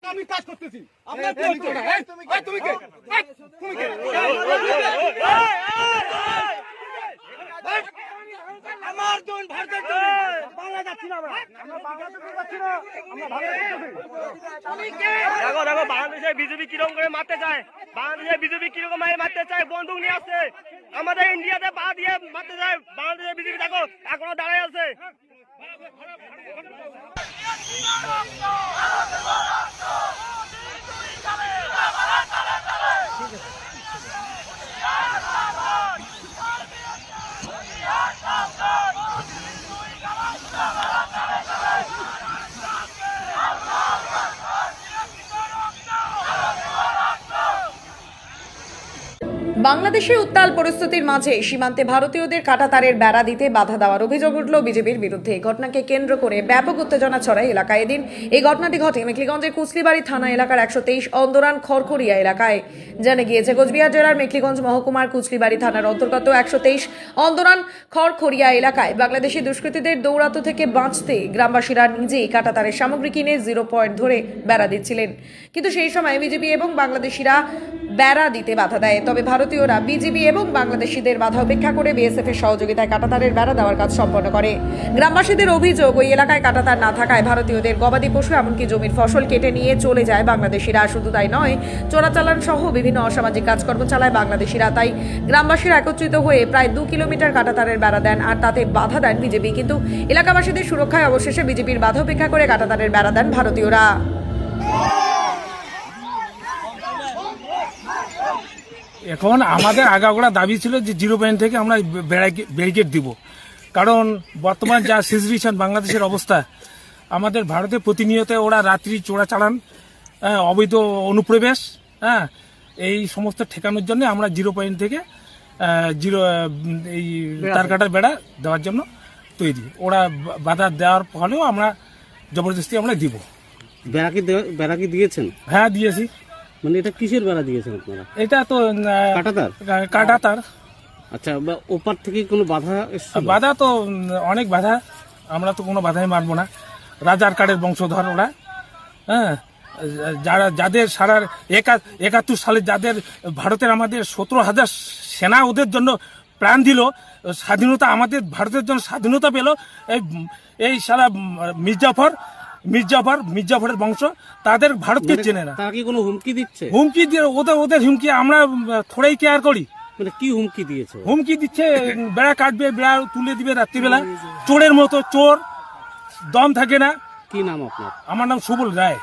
আমি কাজ করতেছি আমরা তুমি কে তুমি কে আমার জন ভারতের বাংলা যাচ্ছি না আমরা বাংলাদেশে যাচ্ছি না আমরা ভারতে যাচ্ছি দেখো দেখো বাংলাদেশে বিজেপি কিরকম করে মারতে চায় বাংলাদেশে বিজেপি কিরকম মারতে চায় বন্দুক নিয়ে আসছে আমাদের ইন্ডিয়াতে পা দিয়ে মারতে চায় বাংলাদেশে বিজেপি দেখো এখনো দাঁড়ায় আছে বাংলাদেশের উত্তাল পরিস্থিতির মাঝে সীমান্তে ভারতীয়দের কাঁটাতারের বেড়া দিতে বাধা দেওয়ার অভিযোগ উঠল বিজেপির বিরুদ্ধে। এই ঘটনাকে কেন্দ্র করে ব্যাপক উত্তেজনা ছড়ায় এলাকায়। এদিন এই ঘটনাটি ঘটে মেখলিগঞ্জের কুচলিবাড়ি থানা এলাকার 123 অন্দরান খড়খড়িয়া এলাকায়। জানা গিয়েছে কোচবিহার জেলার মেখলিগঞ্জ মহকুমার কুচলিবাড়ি থানার অন্তর্গত 123 অন্দরান খড়খড়িয়া এলাকায় বাংলাদেশি দুষ্কৃতীদের দৌরাত্ম্য থেকে বাঁচতে গ্রামবাসীরা নিজেই কাঁটাতারের সামগ্রী কিনে 0 পয়েন্ট ধরে বেড়া দিচ্ছিলেন, কিন্তু সেই সময় বিজেপি এবং বাংলাদেশিরা বেড়া দিতে বাধা দেয়। তবে ভারতীয়রা বিজেপি এবং বাংলাদেশিদের বাধা উপেক্ষা করে বিএসএফ এর সহযোগিতায় কাঁটাতারের বেড়া দেওয়ার কাজ সম্পন্ন করে। গ্রামবাসীদের অভিযোগ, ওই এলাকায় কাঁটাতার না থাকায় ভারতীয়দের গবাদি পশু এমনকি জমির ফসল কেটে নিয়ে চলে যায় বাংলাদেশিরা। শুধু তাই নয়, চোরাচালান সহ বিভিন্ন অসামাজিক কাজকর্ম চালায় বাংলাদেশিরা। তাই গ্রামবাসীরা একত্রিত হয়ে প্রায় 2 কিলোমিটার কাঁটাতারের বেড়া দেন আর তাতে বাধা দেন বিজেপি, কিন্তু এলাকাবাসীদের সুরক্ষায় অবশেষে বিজেপির বাধা উপেক্ষা করে কাঁটাতারের বেড়া দেন ভারতীয়রা। এখন আমাদের আগাগোড়া দাবি ছিল যে 0 পয়েন্ট থেকে আমরা ব্যারিকেড দিব, কারণ বর্তমান যা সিচুয়েশন বাংলাদেশের অবস্থা, আমাদের ভারতে প্রতিনিয়ত ওরা রাত্রি চোরাচালান, অবৈধ অনুপ্রবেশ, এই সমস্ত ঠেকানোর জন্য আমরা 0 পয়েন্ট থেকে এই তার কাটার বেড়া দেওয়ার জন্য তৈরি। ওরা বাধা দেওয়ার ফলেও আমরা জবরদস্তি আমরা দিব। বেড়া কি দিয়েছেন? হ্যাঁ, দিয়েছি। মানে এটা কিসের বেড়া দিয়েছেন আপনারা? এটা তো কাঁটাতার। আচ্ছা, ওপার থেকে কোনো বাধা এসেছিল? বাধা তো অনেক বাধা, আমরা তো কোনো বাধাই মানবো না। রাজার কার্ডের বংশধর ওরা, যাদের সারা 71 সালে যাদের ভারতের আমাদের 17,000 সেনা ওদের জন্য প্রাণ দিল, স্বাধীনতা আমাদের ভারতের জন্য স্বাধীনতা পেল, এই সারা মির্জাফরের বংশ, তাদের ভারতকে চেনে না। তারা কি কোনো হুমকি দিচ্ছে? হুমকি দিয়ে ওদের হুমকি আমরা থোড়াই কেয়ার করি। মানে কি হুমকি দিয়েছে? হুমকি দিচ্ছে বেড়া কাটবে, বেড়া তুলে দিবে রাত্রিবেলা, চোরের মতো চোর, দম থাকে না। কি নাম আপনার? আমার নাম সুবল রায়।